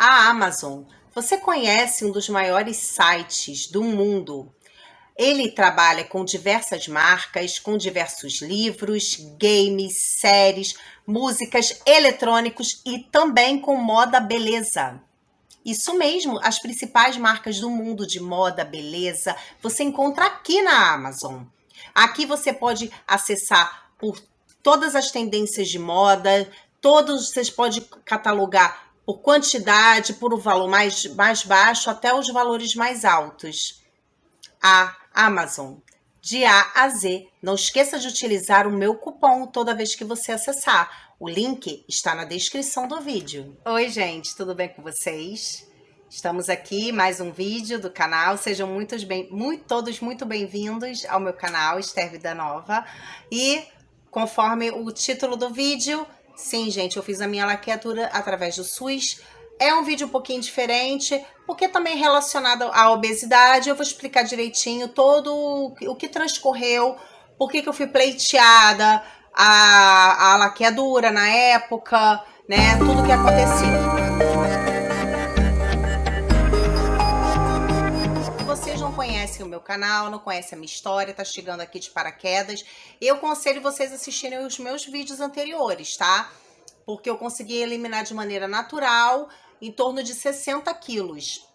A Amazon. Você conhece um dos maiores sites do mundo? Ele trabalha com diversas marcas, com diversos livros, games, séries, músicas, eletrônicos e também com moda beleza. Isso mesmo, as principais marcas do mundo de moda, beleza, você encontra aqui na Amazon. Aqui você pode acessar por todas as tendências de moda, todos vocês podem catalogar por quantidade, por o valor mais baixo até os valores mais altos. A Amazon, de A a Z. Não esqueça de utilizar o meu cupom toda vez que você acessar. O link está na descrição do vídeo. Oi, gente, tudo bem com vocês? Estamos aqui, mais um vídeo do canal. Sejam todos muito bem-vindos ao meu canal, Esther Vida Nova. E, conforme o título do vídeo, sim, gente, eu fiz a minha laqueadura através do SUS. É um vídeo um pouquinho diferente, porque também relacionado à obesidade. Eu vou explicar direitinho todo o que transcorreu, por que eu fui pleiteada, a laqueadura na época, né? Tudo que aconteceu. Vocês não conhecem o meu canal, não conhecem a minha história, tá chegando aqui de paraquedas, eu aconselho vocês a assistirem os meus vídeos anteriores, tá? Porque eu consegui eliminar de maneira natural em torno de 60 quilos,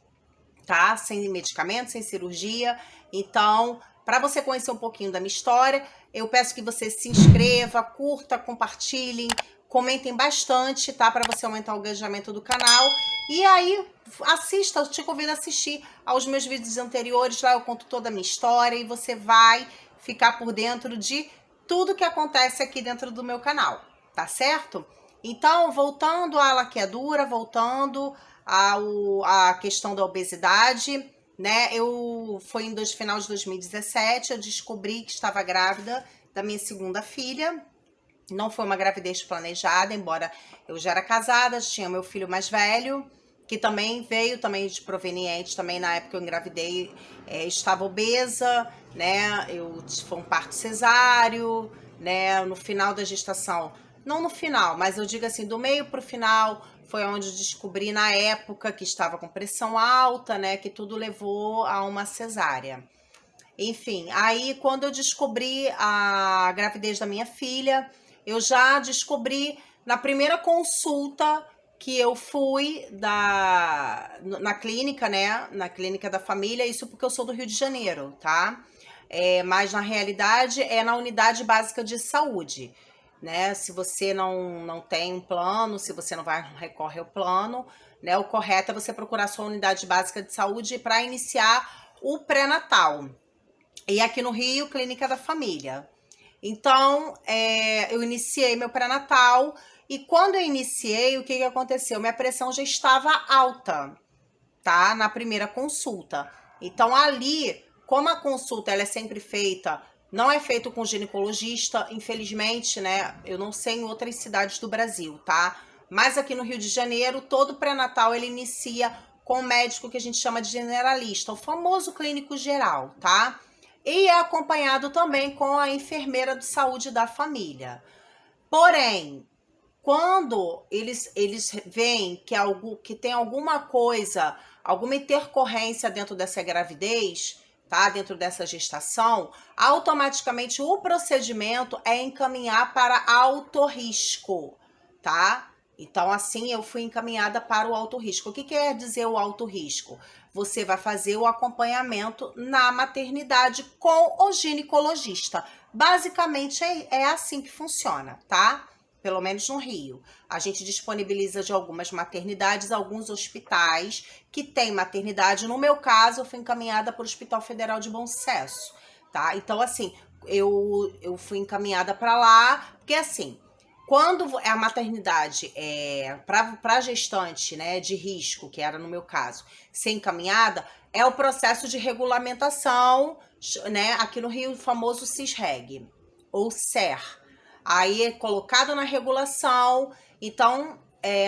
tá? Sem medicamento, sem cirurgia. Então, para você conhecer um pouquinho da minha história, eu peço que você se inscreva, curta, compartilhem, comentem bastante, tá? Para você aumentar o engajamento do canal. E aí, assista, eu te convido a assistir aos meus vídeos anteriores, lá eu conto toda a minha história e você vai ficar por dentro de tudo que acontece aqui dentro do meu canal, tá certo? Então, voltando à laqueadura, voltando à questão da obesidade, né? Foi em final de 2017, eu descobri que estava grávida da minha segunda filha. Não foi uma gravidez planejada, embora eu já era casada, tinha meu filho mais velho, que também veio também de proveniente, também na época eu engravidei, estava obesa, né? Foi um parto cesáreo, né? No final da gestação, não no final, mas eu digo assim, do meio para o final, foi onde eu descobri na época que estava com pressão alta, né? Que tudo levou a uma cesárea. Enfim, aí quando eu descobri a gravidez da minha filha, eu já descobri na primeira consulta que eu fui na clínica, né? Na clínica da família, isso porque eu sou do Rio de Janeiro, tá? Mas na realidade é na unidade básica de saúde, né? Se você não tem um plano, se você não recorre ao plano, né? O correto é você procurar sua unidade básica de saúde para iniciar o pré-natal. E aqui no Rio, Clínica da Família. Então, eu iniciei meu pré-natal e quando eu iniciei, o que aconteceu? Minha pressão já estava alta, tá? Na primeira consulta. Então, ali, como a consulta ela é sempre feita, não é feito com ginecologista, infelizmente, né? Eu não sei em outras cidades do Brasil, tá? Mas aqui no Rio de Janeiro, todo pré-natal ele inicia com um médico que a gente chama de generalista, o famoso clínico geral, tá? E é acompanhado também com a enfermeira de saúde da família. Porém, quando eles veem que tem alguma coisa, alguma intercorrência dentro dessa gravidez, tá? Dentro dessa gestação, automaticamente o procedimento é encaminhar para alto risco, tá? Então, assim, eu fui encaminhada para o alto risco. O que quer dizer o alto risco? Você vai fazer o acompanhamento na maternidade com o ginecologista. Basicamente, é assim que funciona, tá? Pelo menos no Rio. A gente disponibiliza de algumas maternidades, alguns hospitais que tem maternidade. No meu caso, eu fui encaminhada para o Hospital Federal de Bom Sucesso, tá? Então, assim, eu fui encaminhada para lá, porque assim, quando a maternidade para gestante, né, de risco, que era no meu caso, ser encaminhada, é o processo de regulamentação, né, aqui no Rio, o famoso CISREG, ou SER. Aí é colocado na regulação, então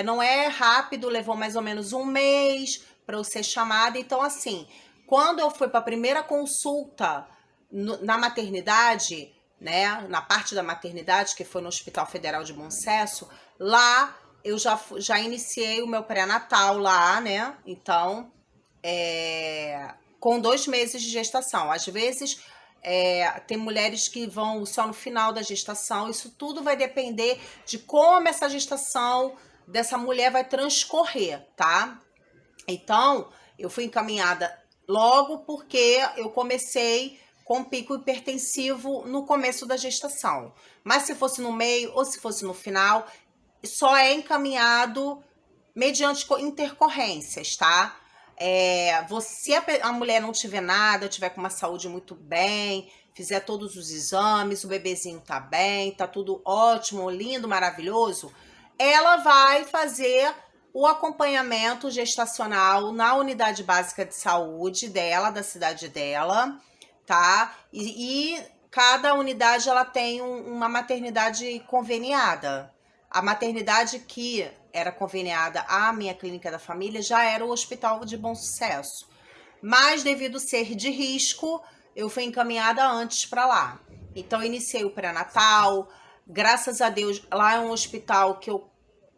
não é rápido, levou mais ou menos um mês para eu ser chamada. Então, assim, quando eu fui para a primeira consulta na maternidade, né, na parte da maternidade, que foi no Hospital Federal de Bom Sucesso, lá eu já iniciei o meu pré-natal lá, né? Então, com 2 meses de gestação. Às vezes, tem mulheres que vão só no final da gestação. Isso tudo vai depender de como essa gestação dessa mulher vai transcorrer, tá? Então, eu fui encaminhada logo porque eu comecei com pico hipertensivo no começo da gestação. Mas se fosse no meio ou se fosse no final, só é encaminhado mediante intercorrências, tá? Se a mulher não tiver nada, tiver com uma saúde muito bem, fizer todos os exames, o bebezinho tá bem, tá tudo ótimo, lindo, maravilhoso, ela vai fazer o acompanhamento gestacional na unidade básica de saúde dela, da cidade dela, tá? E cada unidade ela tem uma maternidade conveniada. A maternidade que era conveniada à minha clínica da família já era o Hospital de Bom Sucesso. Mas devido ser de risco, eu fui encaminhada antes para lá. Então iniciei o pré-natal. Graças a Deus, lá é um hospital que eu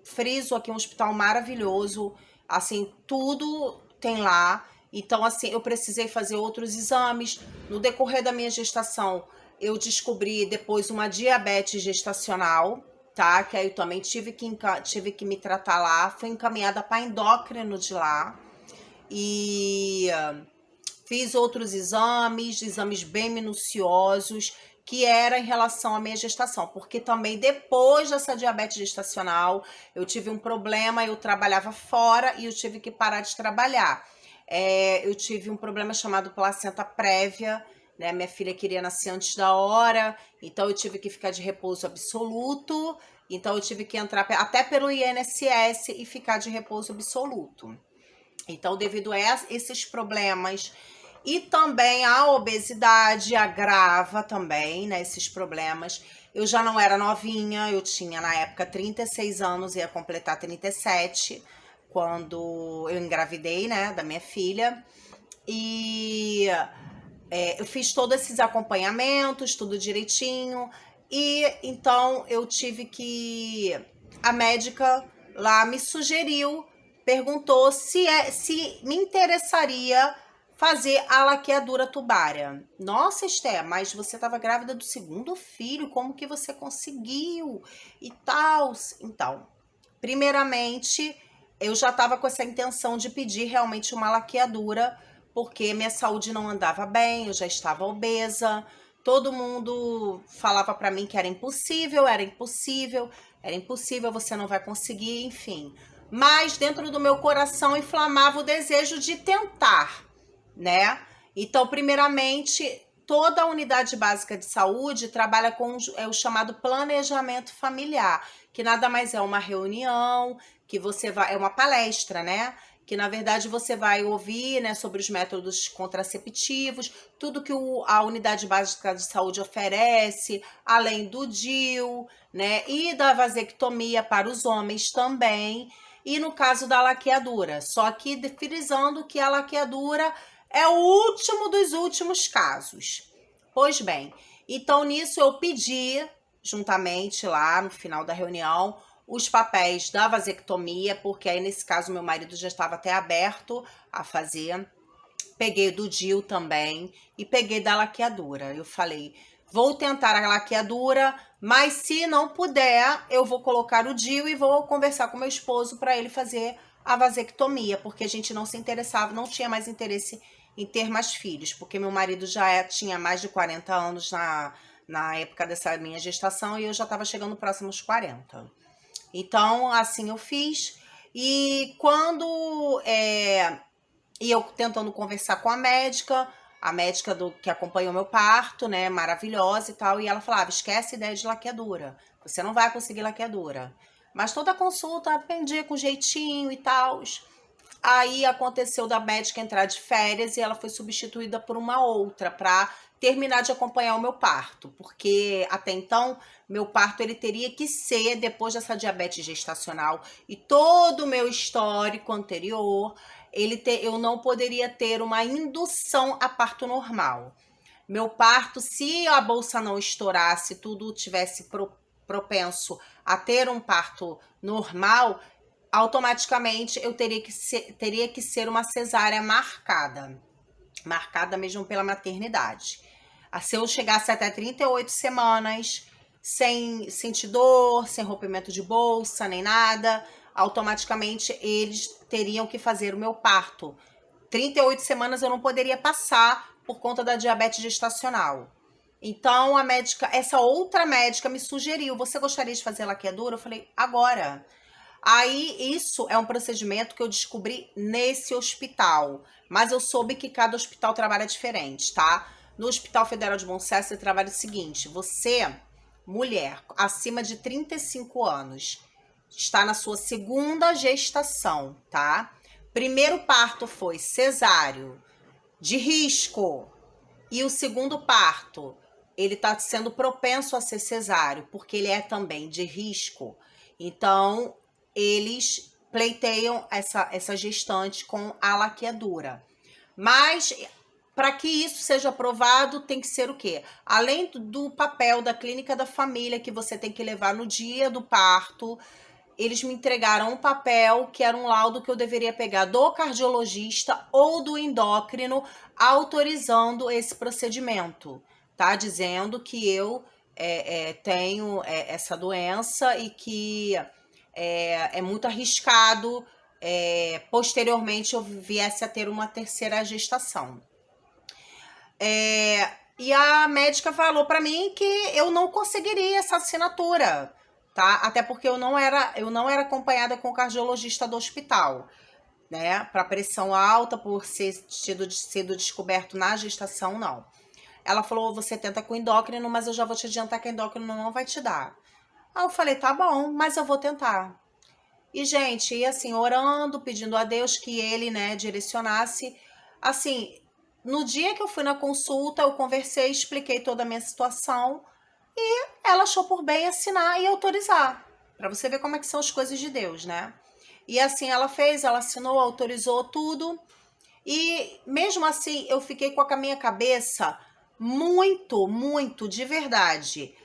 friso aqui, um hospital maravilhoso. Assim, tudo tem lá. Então, assim, eu precisei fazer outros exames. No decorrer da minha gestação, eu descobri depois uma diabetes gestacional, tá? Que aí eu também tive que me tratar lá. Fui encaminhada para endócrino de lá. E fiz outros exames bem minuciosos, que era em relação à minha gestação, porque também depois dessa diabetes gestacional, eu tive um problema, eu trabalhava fora e eu tive que parar de trabalhar. Eu tive um problema chamado placenta prévia, né? Minha filha queria nascer antes da hora, então eu tive que ficar de repouso absoluto, então eu tive que entrar até pelo INSS e ficar de repouso absoluto. Então, devido a esses problemas e também a obesidade agrava também, né, esses problemas. Eu já não era novinha, eu tinha na época 36 anos, ia completar 37 quando eu engravidei, né, da minha filha. E eu fiz todos esses acompanhamentos, tudo direitinho. E então eu tive que... A médica lá me sugeriu, perguntou se me interessaria fazer a laqueadura tubária. Nossa, Esté, mas você estava grávida do segundo filho, como que você conseguiu? E tal. Então, primeiramente, eu já estava com essa intenção de pedir realmente uma laqueadura, porque minha saúde não andava bem, eu já estava obesa. Todo mundo falava para mim que era impossível, você não vai conseguir, enfim. Mas dentro do meu coração inflamava o desejo de tentar, né? Então, primeiramente, toda a unidade básica de saúde trabalha com o chamado planejamento familiar, que nada mais é uma reunião, que você vai, é uma palestra, né? Que na verdade você vai ouvir, né, sobre os métodos contraceptivos, tudo que a unidade básica de saúde oferece, além do DIU, né, e da vasectomia para os homens também, e no caso da laqueadura. Só que frisando que a laqueadura é o último dos últimos casos. Pois bem, então nisso eu pedi, juntamente lá no final da reunião, os papéis da vasectomia, porque aí nesse caso meu marido já estava até aberto a fazer. Peguei do DIU também e peguei da laqueadura. Eu falei, vou tentar a laqueadura, mas se não puder, eu vou colocar o DIU e vou conversar com meu esposo para ele fazer a vasectomia, porque a gente não se interessava, não tinha mais interesse em ter mais filhos, porque meu marido já tinha mais de 40 anos na época dessa minha gestação e eu já estava chegando próximo aos 40. Então, assim eu fiz. E quando... e eu tentando conversar com a médica que acompanhou meu parto, né, maravilhosa e tal, e ela falava, esquece a ideia de laqueadura, você não vai conseguir laqueadura. Mas toda a consulta atendia com jeitinho e tal. Aí aconteceu da médica entrar de férias e ela foi substituída por uma outra para terminar de acompanhar o meu parto, porque até então meu parto ele teria que ser depois dessa diabetes gestacional e todo o meu histórico anterior, eu não poderia ter uma indução a parto normal. Meu parto, se a bolsa não estourasse, tudo tivesse propenso a ter um parto normal, automaticamente eu teria que ser uma cesárea marcada mesmo pela maternidade. Se eu chegasse até 38 semanas, sem sentir dor, sem rompimento de bolsa, nem nada, automaticamente eles teriam que fazer o meu parto. 38 semanas eu não poderia passar por conta da diabetes gestacional. Então, essa outra médica me sugeriu, você gostaria de fazer laqueadura? Eu falei, agora. Aí, isso é um procedimento que eu descobri nesse hospital. Mas eu soube que cada hospital trabalha diferente, tá? No Hospital Federal de Bom Sucesso, ele trabalha o seguinte. Você, mulher, acima de 35 anos, está na sua segunda gestação, tá? Primeiro parto foi cesáreo, de risco. E o segundo parto, ele está sendo propenso a ser cesáreo, porque ele é também de risco. Então, eles pleiteiam essa gestante com a laqueadura. Mas, para que isso seja aprovado, tem que ser o quê? Além do papel da clínica da família que você tem que levar no dia do parto, eles me entregaram um papel que era um laudo que eu deveria pegar do cardiologista ou do endócrino autorizando esse procedimento, tá? Dizendo que eu tenho essa doença e que é muito arriscado posteriormente eu viesse a ter uma terceira gestação. E a médica falou para mim que eu não conseguiria essa assinatura, tá? Até porque eu não era acompanhada com o cardiologista do hospital, né? Para pressão alta, por sido descoberto na gestação, não. Ela falou, você tenta com endócrino, mas eu já vou te adiantar que endócrino não vai te dar. Aí eu falei, tá bom, mas eu vou tentar. E, gente, e assim, orando, pedindo a Deus que ele, né, direcionasse. Assim, no dia que eu fui na consulta, eu conversei, expliquei toda a minha situação e ela achou por bem assinar e autorizar. Pra você ver como é que são as coisas de Deus, né? E assim ela fez, ela assinou, autorizou tudo. E mesmo assim, eu fiquei com a minha cabeça muito, de verdade,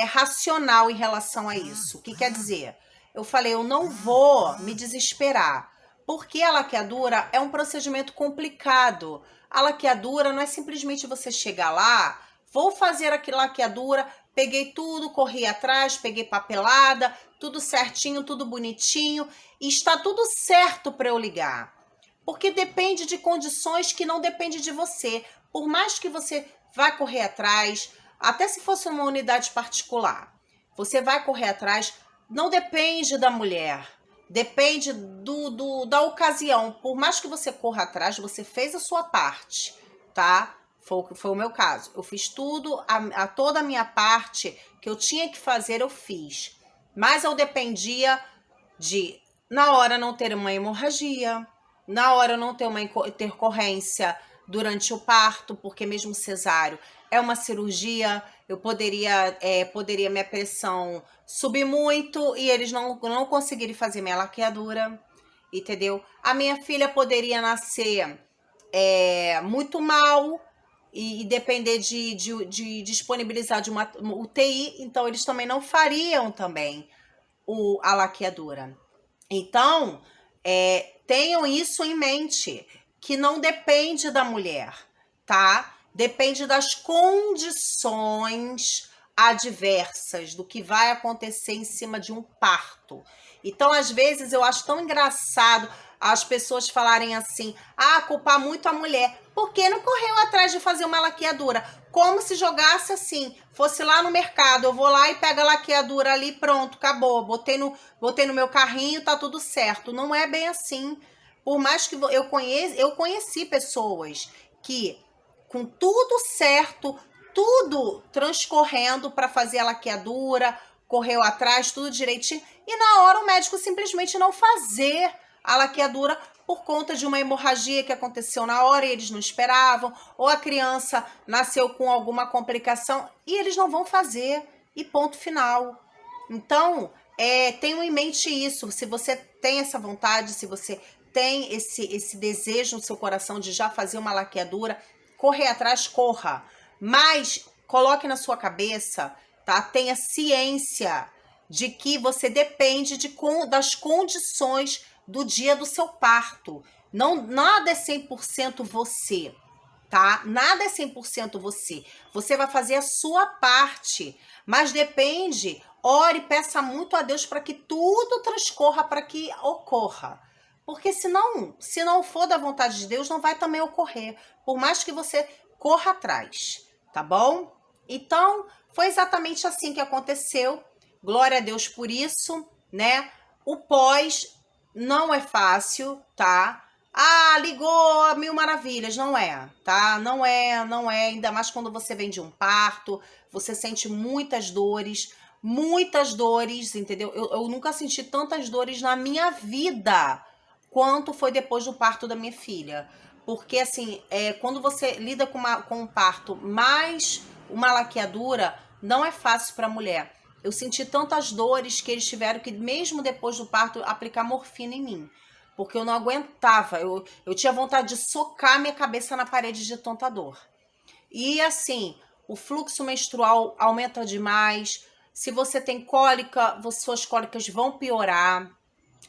racional em relação a isso. O que quer dizer? Eu falei, eu não vou me desesperar, porque a laqueadura é um procedimento complicado. A laqueadura não é simplesmente você chegar lá, vou fazer aqui laqueadura, peguei tudo, corri atrás, peguei papelada, tudo certinho, tudo bonitinho, e está tudo certo para eu ligar. Porque depende de condições que não depende de você. Por mais que você vá correr atrás, até se fosse uma unidade particular, você vai correr atrás, não depende da mulher, depende da ocasião. Por mais que você corra atrás, você fez a sua parte, tá? Foi o meu caso. Eu fiz tudo, toda a minha parte que eu tinha que fazer, eu fiz. Mas eu dependia de, na hora, não ter uma hemorragia, na hora eu não ter uma intercorrência durante o parto, porque mesmo cesáreo é uma cirurgia, eu poderia minha pressão subir muito e eles não conseguirem fazer minha laqueadura, entendeu? A minha filha poderia nascer muito mal e depender de disponibilizar de uma UTI, então eles também não fariam também a laqueadura. Então, tenham isso em mente, que não depende da mulher, tá? Depende das condições adversas, do que vai acontecer em cima de um parto. Então, às vezes, eu acho tão engraçado as pessoas falarem assim, culpar muito a mulher. Por que não correu atrás de fazer uma laqueadura? Como se jogasse assim, fosse lá no mercado, eu vou lá e pego a laqueadura ali, pronto, acabou. Botei no meu carrinho, tá tudo certo. Não é bem assim. Por mais que eu conheci pessoas que, com tudo certo, tudo transcorrendo para fazer a laqueadura, correu atrás, tudo direitinho, e na hora o médico simplesmente não fazer a laqueadura por conta de uma hemorragia que aconteceu na hora e eles não esperavam, ou a criança nasceu com alguma complicação e eles não vão fazer, e ponto final. Então, tenham em mente isso. Se você tem essa vontade, se você tem esse desejo no seu coração de já fazer uma laqueadura, correr atrás, corra. Mas coloque na sua cabeça, tá? Tenha ciência de que você depende das condições do dia do seu parto. Não, nada é 100% você, tá? Nada é 100% você. Você vai fazer a sua parte, mas depende, ore e peça muito a Deus para que tudo transcorra, para que ocorra. Porque se não for da vontade de Deus, não vai também ocorrer, por mais que você corra atrás, tá bom? Então, foi exatamente assim que aconteceu. Glória a Deus por isso, né? O pós não é fácil, tá? Ah, ligou a mil maravilhas. Não é, tá? Não é. Ainda mais quando você vem de um parto, você sente muitas dores, entendeu? Eu nunca senti tantas dores na minha vida quanto foi depois do parto da minha filha. Porque, assim, quando você lida com um parto mais uma laqueadura, não é fácil para a mulher. Eu senti tantas dores que eles tiveram que, mesmo depois do parto, aplicar morfina em mim. Porque eu não aguentava. Eu tinha vontade de socar minha cabeça na parede de tanta dor. E, assim, o fluxo menstrual aumenta demais. Se você tem cólica, suas cólicas vão piorar.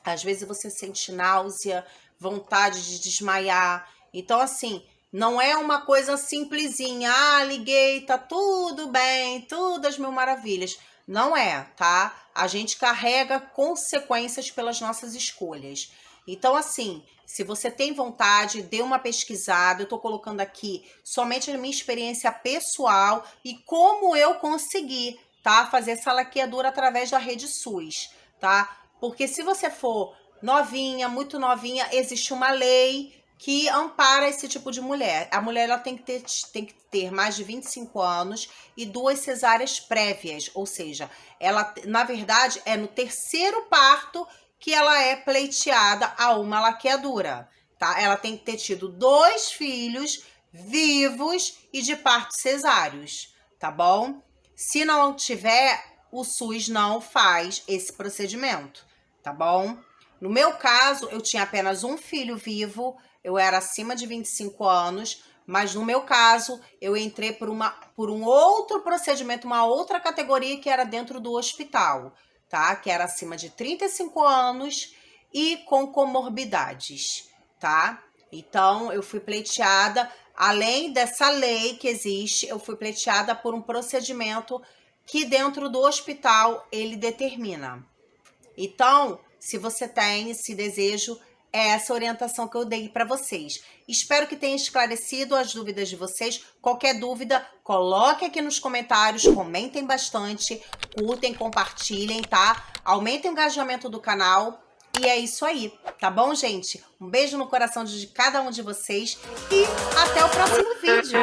Às vezes você sente náusea, vontade de desmaiar. Então, assim, não é uma coisa simplesinha. Ah, liguei, tá tudo bem, tudo às mil maravilhas. Não é, tá? A gente carrega consequências pelas nossas escolhas. Então, assim, se você tem vontade, dê uma pesquisada. Eu tô colocando aqui somente a minha experiência pessoal e como eu consegui, tá? Fazer essa laqueadura através da Rede SUS, tá? Porque se você for novinha, muito novinha, existe uma lei que ampara esse tipo de mulher. A mulher ela tem que ter mais de 25 anos e 2 cesáreas prévias. Ou seja, ela, na verdade, é no terceiro parto que ela é pleiteada a uma laqueadura, tá? Ela tem que ter tido 2 filhos vivos e de partos cesáreos, tá bom? Se não tiver, o SUS não faz esse procedimento, tá bom? No meu caso, eu tinha apenas um filho vivo, eu era acima de 25 anos, mas no meu caso, eu entrei por um outro procedimento, uma outra categoria que era dentro do hospital, tá? Que era acima de 35 anos e com comorbidades, tá? Então, eu fui pleiteada, além dessa lei que existe, eu fui pleiteada por um procedimento que dentro do hospital ele determina. Então, se você tem esse desejo, é essa orientação que eu dei para vocês. Espero que tenha esclarecido as dúvidas de vocês. Qualquer dúvida, coloque aqui nos comentários, comentem bastante, curtem, compartilhem, tá? Aumentem o engajamento do canal. E é isso aí, tá bom, gente? Um beijo no coração de cada um de vocês e até o próximo vídeo.